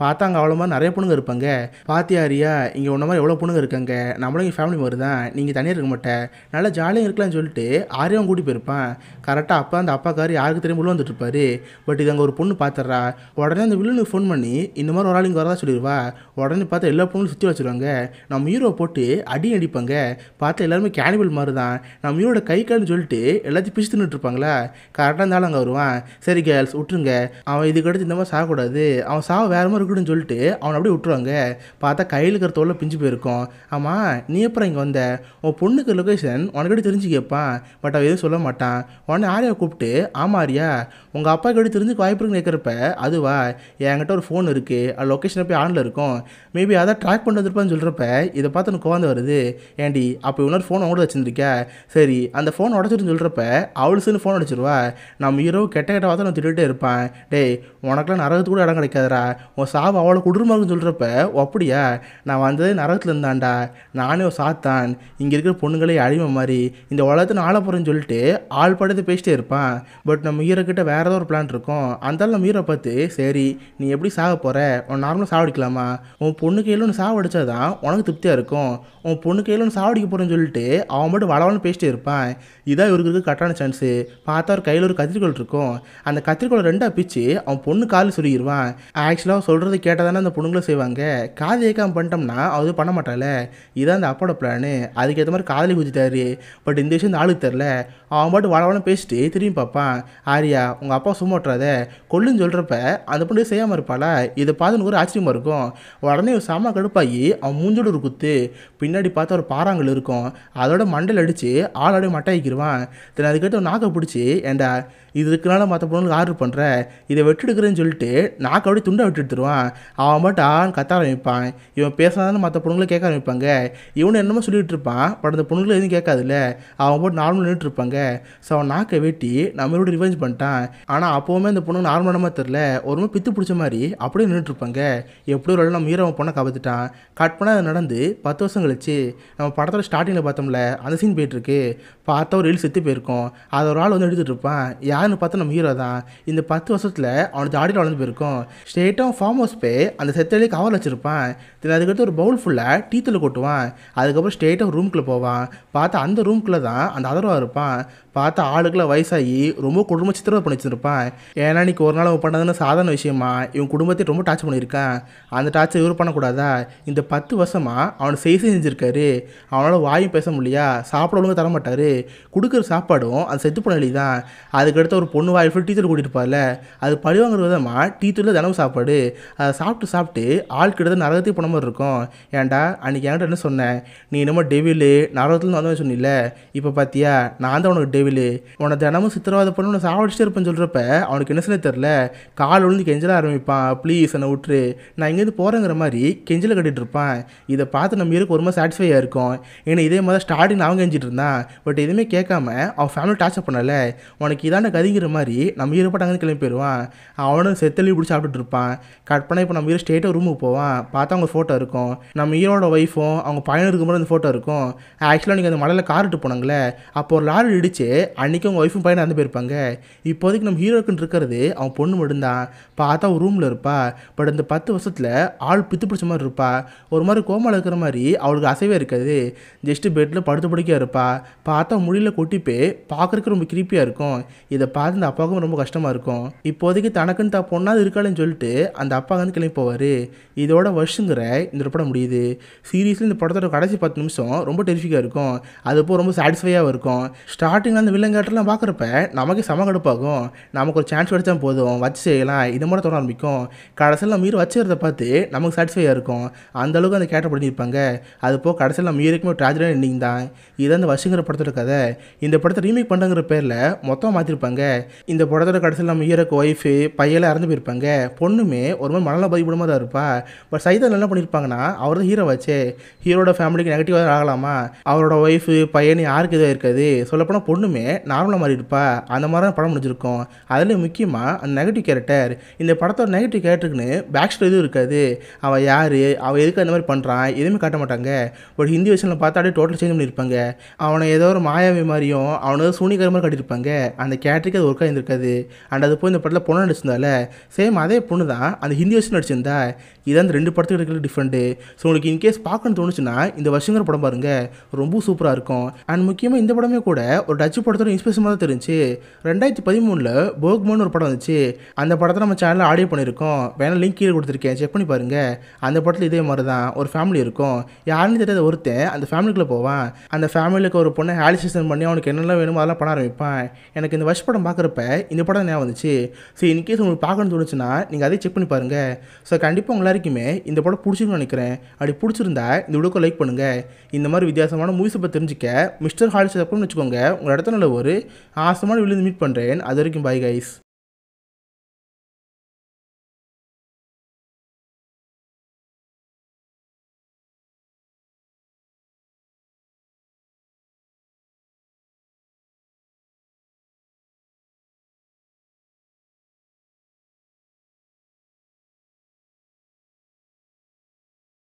பார்த்தாங்க அவ்வளோ மாதிரி நிறைய பொண்ணுங்க இருப்பாங்க. பாத்தியாரியா, இங்கே ஒன்றை மாதிரி எவ்வளோ பொண்ணுங்க இருக்காங்க, நம்மளும் இங்கே ஃபேமிலி மாதிரி தான், நீங்கள் தனியாக இருக்க மாட்டேன், நல்லா ஜாலியாக இருக்கலாம்னு சொல்லிட்டு ஆரியாவும் கூட்டி போயிருப்பான். கரெக்டாக அப்போ அந்த அப்பாக்கார் யாருக்கு தெரியும் உள்ள வந்துட்டு இருப்பாரு. பட் இது அங்கே ஒரு பொண்ணு பார்த்துட்றா. உடனே அந்த வில்லனுக்கு ஃபோன் பண்ணி இந்த மாதிரி ஒரு ஆள் இங்கே வரதா சொல்லிடுவா. உடனே பார்த்தா எல்லா பொண்ணும் சுற்றி வச்சுருவாங்க. நம்ம ஹீரோவை போட்டு அடி அடிப்பாங்க. பார்த்தா எல்லாருமே கேனிபல் மாதிரி தான். நம்ம ஹீரோட கை கால்னு சொல்லிட்டு எல்லாத்தையும் பிச்சு தின்னுட்டு இருப்பாங்களா. கரெக்டாக இருந்தாலும் அங்கே வருவான். சரி கேர்ள்ஸ் விட்டுருங்க, அவன் இதுக்கடுத்து இந்த மாதிரி சாகக்கூடாது, அவன் சாவ வேறு மாதிரி இருக்குன்னு சொல்லிட்டு அவனை அப்படியே விட்டுருவாங்க. பார்த்தா கையில் இருக்கிற தோலை பிஞ்சு போயிருக்கும். ஆமாம், நீ அப்புறம் இங்கே வந்த, உன் பொண்ணுக்கு லொக்கேஷன் உனக்கிட்ட தெரிஞ்சு கேட்பான். பட் அவன் எதுவும் சொல்ல மாட்டான். உடனே ஆரியாவை கூப்பிட்டு, ஆமாம் ஆரியா, உங்கள் அப்பா கிட்ட தெரிஞ்சுக்க வாய்ப்பு இருக்குன்னு கேட்குறப்ப, அதுவா, என்கிட்ட ஒரு ஃபோன் இருக்குது, அது லொக்கேஷனை போய் ஆனில் இருக்கும், மேபி அதை ட்ராக் பண்ணி வந்துருப்பான்னு சொல்கிறப்ப இதை பார்த்து எனக்கு கோவந்து வருது. ஏண்டி அப்போ இன்னொரு ஃபோன் அவங்களோட வச்சுருந்துருக்கா, சரி அந்த ஃபோன் உடச்சிருன்னு சொல்கிறப்ப அவளுக்குன்னு ஃபோன் அடிச்சிருவா. நம்ம ஹீரோ கெட்ட கெட்ட வார்த்தை நான் திட்டுகிட்டே இருப்பான். டேய், உனக்குலாம் நரகத்து கூட இடம் கிடைக்காதரா, உன் சாவு அவளை குடும்பம்னு சொல்கிறப்ப, அப்படியா, நான் வந்ததே நரகத்தில் இருந்தான்டா, நானே ஒரு சாத்தான், இங்கே இருக்கிற பொண்ணுங்களே அழிமை மாதிரி இந்த உலகத்தை ஆள போகிறேன்னு சொல்லிட்டு ஆள் படத்தை பேசிட்டே இருப்பான். பட் நம்ம ஹீரோ கிட்ட வேறு ஏதோ ஒரு பிளான் இருக்கும். அந்த நம்ம ஹீரோ பார்த்து, சரி நீ எப்படி சாக போகிற, உன் நார்மலாக சாவடிக்கலாமா, உன் பொண்ணு கையில் ஒன்று சாவடிச்சாதான் உனக்கு திருப்தியாக இருக்கும், உன் பொண்ணு கையில் ஒன்று சாவடிக்க போகிறேன்னு சொல்லிட்டு அவன் மட்டும் வளவலன்னு பேசிட்டே இருப்பான். இதான் இவருக்கு இருக்க கரெக்டான சான்ஸு. பார்த்தா ஒரு கையில் ஒரு கத்திரிக்கோள் இருக்கும். அந்த கத்திரிக்கோளை 2ஆக பிச்சு அவன் பொண்ணு காலில் சொல்லிடுவான். ஆக்சுவலாக சொல்கிறது கேட்டால் தானே அந்த பொண்ணுங்களும் செய்வாங்க. காது ஏற்காமல் பண்ணிட்டோம்னா அது பண்ண மாட்டாள். இதான் அந்த அப்போட பிளானு. அதுக்கேற்ற மாதிரி காதலி குதித்தாரு. பட் இந்த விஷயம் இந்த ஆளுக்கு தெரில. அவன் பாட்டு வளவலன்னு பேசிட்டு திரும்பி பார்ப்பான். ஆரியா, உங்கள் அப்பா சும்மா ஓட்டுறாத கொல்லுன்னு சொல்கிறப்ப அந்த பொண்ணு செய்யாமல் இருப்பாளா. இதை பார்த்து ஒரு ஆச்சரியமாக இருக்கும். உடனே ஒரு செம்ம கடுப்பாகி அவன் மூஞ்சோடு ஒரு குத்து. பின்னாடி பார்த்தா ஒரு பாறாங்கல் இருக்கும். அதோட மண்டல் அடித்து ஆளோட மட்டாயிக்கிடுவான். தென் அதுக்கிட்ட ஒரு நாக்கை பிடிச்சி, ஏண்டா இது இருக்கனால மற்ற பொண்ணுங்களுக்கு ஆர்டர் பண்ணுற, இதை வெட்டு எடுக்கிறேன்னு சொல்லிட்டு நாக்கை அப்படியே துண்டை விட்டு எடுத்துருவான். அவன் மட்டும் ஆன்னு கத்த ஆரம்பிப்பான். இவன் பேசினாதானே மற்ற பொண்ணுங்களும் கேட்க ஆரம்பிப்பாங்க. இவனு என்னமோ சொல்லிட்டு இருப்பான். பட் அந்த பொண்ணுங்களும் எதுவும் கேட்காதுல்ல. அவன் போட்டு நார்மல் நின்றுட்டு இருப்பாங்க. ஸோ அவன் நாக்கை வெட்டி நம்மளோட ரிவெஞ்ச் பண்ணிட்டான். ஆனால் அப்போவுமே அந்த பொண்ணு நார்மலாக தெரில, ஒரு மாதிரி பித்து பிடிச்ச மாதிரி அப்படியே நின்றுட்டு இருப்பாங்க. எப்படியோ ஒரு நம்ம ஹீரோ அவன் பொண்ணை காப்பாற்றிட்டான். கட் பண்ணால் அது நடந்து 10 வருஷம் கழிச்சு நம்ம படத்தோட ஸ்டார்டிங்கில் பார்த்தோம்ல, அந்த சீன் போயிட்டுருக்கு. பார்த்தா ஒரு ரீல் செத்து போயிருக்கோம். அதை ஒரு ஆள் வந்து எடுத்துகிட்டு இருப்பான். யாருன்னு பார்த்தா நம்ம ஹீரோ தான். இந்த 10 வருஷத்தில் அவனுக்கு தாடியில் வளர்ந்து போயிருக்கும். ஸ்ட்ரெயிட்டாக ஃபார்ம் ஹவுஸ் போய் அந்த செத்திலே கவர் வச்சுருப்பான். தென் அதுக்கடுத்து ஒரு பவுல் ஃபுல்லாக டீத்தில் கொட்டுவான். அதுக்கப்புறம் ஸ்ட்ரெயிட்டாக ஒரு ரூம்குள்ளே போவான். பார்த்தா அந்த ரூம்குள்ளே தான் அந்த அதர்வா இருப்பான். பார்த்தா ஆளுக்குள்ள வயசாகி ரொம்ப குடும்ப சித்திரவதை பண்ணி வச்சுருப்பான். ஏன்னா இன்றைக்கி ஒரு நாள் அவன் பண்ணதுன்னு சாதாரண விஷயமா இவன் குடும்பத்தை ரொம்ப டார்ச்சர் பண்ணியிருக்கான். அந்த டார்ச்சர் இவர் பண்ணக்கூடாதா. இந்த 10 வருஷமாக அவனை செஞ்சிருக்காரு. அவனால் வாயும் பேச முடியா, சாப்பிட ஒழுங்காக தர மாட்டார். கொடுக்குற சாப்பாடும் அந்த செத்து பண்ணலி தான். அதுக்கடுத்து ஒரு பொண்ணு வாயில் ஃபுல் டீத்தூள் கூட்டிகிட்டு இருப்பார்ல, அது பழிவாங்கிற விதமாக டீத்தூளில் தினமும் சாப்பாடு. அதை சாப்பிட்டு ஆள் கிட்ட நரகத்தையும் பண்ண மாதிரி இருக்கும். ஏன்டா அன்றைக்கி என்கிட்ட என்ன சொன்னேன், நீ என்னமோ டெவிலு நரகத்துலேருந்து வந்தவன் சொன்னில்ல, இப்போ பார்த்தியா நான் தான் உனக்கு டெவிலு, உன்னை தினமும் சித்திரவாதை பண்ணி உன்னை சாவடிச்சிட்டே இருப்பேன்னு சொல்கிறப்ப அவனுக்கு என்ன சொன்னே தெரில. கால் விழுந்து கெஞ்சல ஆரம்பிப்பான். ப்ளீஸ் என்னை விட்டுரு, நான் இங்கேருந்து போகிறேங்கிற மாதிரி கெஞ்சலை கட்டிகிட்டு இருப்பான். இதை பார்த்து நம்ம இருக்கு ஒரு மாதிரி சாட்டிஸ்ஃபையாக இருக்கும். ஏன்னா இதே மாதிரி ஸ்டார்டிங் அவன் கெஞ்சிட்டு இருந்தான். பட் எதுவுமே கேட்காம அவன் ஃபேமிலி டார்ச்சர் பண்ணலை. உனக்கு இதான கதிங்கிற மாதிரி நம்ம ஈரப்பட்டு அங்கே கிளம்பி போயிடுவான். அவனும் செத்தலி பிடிச்சி சாப்பிட்டுட்டு இருப்பான். கட் பண்ண இப்போ நம்ம ஹீரோ ஸ்டேட்டாக ரூமுக்கு போவான். பார்த்தா அவங்க ஃபோட்டோ இருக்கும். நம்ம ஹீரோட ஒய்ஃபும் அவங்க பையனும் இருக்கும்போது அந்த ஃபோட்டோ இருக்கும். ஆக்சுவலாக நீங்கள் அந்த மலையில் கார் விட்டு போனாங்களே, அப்போ ஒரு லாரி இடிச்சு அன்றைக்கி அவங்க ஒய்ஃபும் பையனை இறந்து போயிருப்பாங்க. இப்போதைக்கு நம்ம ஹீரோக்குன்னு இருக்கிறது அவன் பொண்ணு மட்டும்தான். பார்த்தா ஒரு ரூமில் இருப்பா. பட் இந்த 10 வருஷத்தில் ஆள் பித்து பிடிச்ச மாதிரி இருப்பா. ஒரு மாதிரி கோமாவில் இருக்கிற மாதிரி அவளுக்கு அசைவே இருக்காது. ஜஸ்ட்டு பெட்டில் படுத்து படுக்கையாக இருப்பா. பார்த்தா முடியல கொட்டிப்பே பார்க்குறதுக்கு ரொம்ப கிரீப்பியாக இருக்கும். இதை பார்த்து இந்த அப்பாவுக்கும் ரொம்ப கஷ்டமாக இருக்கும். இப்போதைக்கு தனக்குன்னு தான் பொண்ணாது இருக்காளேன்னு சொல்லிட்டு அந்த அப்பா வந்து கிளம்பி போவார். இதோட வருஷங்கிற இந்த படம் முடியுது. சீரியஸில் இந்த படத்தோட கடைசி 10 நிமிஷம் ரொம்ப டெரிஃபிக்காக இருக்கும். அது போக ரொம்ப சாட்டிஸ்ஃபையாக இருக்கும். ஸ்டார்டிங்கில் அந்த வில்லன் கேரக்டர்லாம் பார்க்குறப்ப நமக்கு செம கடுப்பாகும். நமக்கு ஒரு சான்ஸ் கிடைச்சா போதும் வச்சு செய்யலாம் இது மாதிரி தோண ஆரம்பிக்கும். கடைசியில் நம்ம ஹீரோ வச்சுக்கிறத பார்த்து நமக்கு சாட்டிஸ்ஃபையாக இருக்கும். அந்தளவுக்கு அந்த கேரக்டர் பண்ணியிருப்பாங்க. அது போக கடைசியில் நம்ம ஹீரோக்குமே ஒரு ட்ராஜடியான எண்டிங் தான். இதான் இந்த வசுங்கிற படத்தோட கதை. இந்த படத்தை ரீமேக் பண்ணுங்கிற பேரில் மொத்தமாக மாற்றிருப்பாங்க. இந்த படத்தோட கடைசியில் நம்ம ஹீரோக்கு ஒய்ஃபு பையெல்லாம் இறந்து போயிருப்பாங்க. பொண்ணுமே ஒரு மாதிரி மனநல பாதிப்படமாக தான் இருப்பா. பட் சைதான் என்ன பண்ணியிருப்பாங்கன்னா அவர் தான் ஹீரோ வச்சு ஹீரோட ஃபேமிலிக்கு நெகட்டிவாக ஆகலாமா, அவரோட ஒய்ஃபு பையன் யாருக்கு எதுவும் இருக்காது. சொல்லப்போனால் பொண்ணுமே நார்மலாக மாறி இருப்பா. அந்த மாதிரி தான் படம் முடிஞ்சிருக்கும். அதில் முக்கியமாக அந்த நெகட்டிவ் கேரக்டர், இந்த படத்தோட நெகட்டிவ் கேரக்டருக்குன்னு பேக் ஸ்டோரி எதுவும் இருக்காது. அவன் யார், அவன் எதுக்கு அந்த மாதிரி பண்ணுறான் எதுவுமே காட்ட மாட்டாங்க. பட் ஹிந்தி வருஷனில் பார்த்தா அப்படியே டோட்டல் சேஞ்ச் பண்ணியிருப்பாங்க. அவனை ஏதோ ஒரு மாயாவி மாதிரியும் அவனை ஏதோ சூனிகர மாதிரி காட்டியிருப்பாங்க. அந்த கேரக்டருக்கு அது ஒர்க்காக இருந்திருக்காது. அண்ட் அது போய் இந்த படத்தில் பொண்ணு நடிச்சிருந்தால சேம் அதே பொண்ணு தான் அந்த ஹிந்தி வருஷன் நடிச்சிருந்தா. இதான் இந்த 2 படத்துக்கு இருக்கிற டிஃப்ரெண்ட்டு. ஸோ உங்களுக்கு இன்கேஸ் பார்க்கணும்னு தோணுச்சுன்னா இந்த வருஷங்கிற படம் பாருங்கள், ரொம்ப சூப்பராக இருக்கும். அண்ட் முக்கியமாக இந்த படமே கூட ஒரு டச்சு படத்தோட இன்ஸ்பிரேஷன் தான் தெரிஞ்சு 2013 போக்மோன்னு ஒரு படம் வந்துச்சு. அந்த படத்தை நம்ம சேனலில் ஆடியோ பண்ணியிருக்கோம். வேணால் லிங்க் கீழே கொடுத்துருக்கேன், செக் பண்ணி பாருங்கள். அந்த படத்தில் இதே மாதிரி தான் ஒரு ஃபேமிலி இருக்கும். யாருன்னு தெரியாத ஒருத்தன் அந்த ஃபேமிலிக்குள்ளே போவான். அந்த ஃபேமிலிக்கு ஒரு பொண்ணை ஹாலிசேஷன் பண்ணி அவனுக்கு என்னெல்லாம் வேணுமோ அதெல்லாம் பண்ண ஆரம்பிப்பான். எனக்கு இந்த வருஷ படம் பார்க்குறப்ப இந்த படம் ஞாபகம் வந்துச்சு. ஸோ இன்கேஸ் உங்களுக்கு பார்க்கணும்னு தோணுச்சுன்னா நீங்கள் அதே செக் பண்ணி பாருங்கள். ஸோ கண்டிப்பாக உங்க எல்லாருக்குமே இந்த படம் பிடிச்சிருக்குன்னு நினைக்கிறேன். அப்படி பிடிச்சிருந்தா இந்த வீடியோக்கு லைக் பண்ணுங்கள். இந்த மாதிரி வித்தியாசமான மூவிஸை பற்றி தெரிஞ்சுக்க மிஸ்டர் ஹாலிஸ் அப்படின்னு வச்சுக்கோங்க. உங்கள் இடத்துல ஒரு ஆசமான வீடியோ மீட் பண்ணுறேன். அது வரைக்கும் பாய் கைஸ்.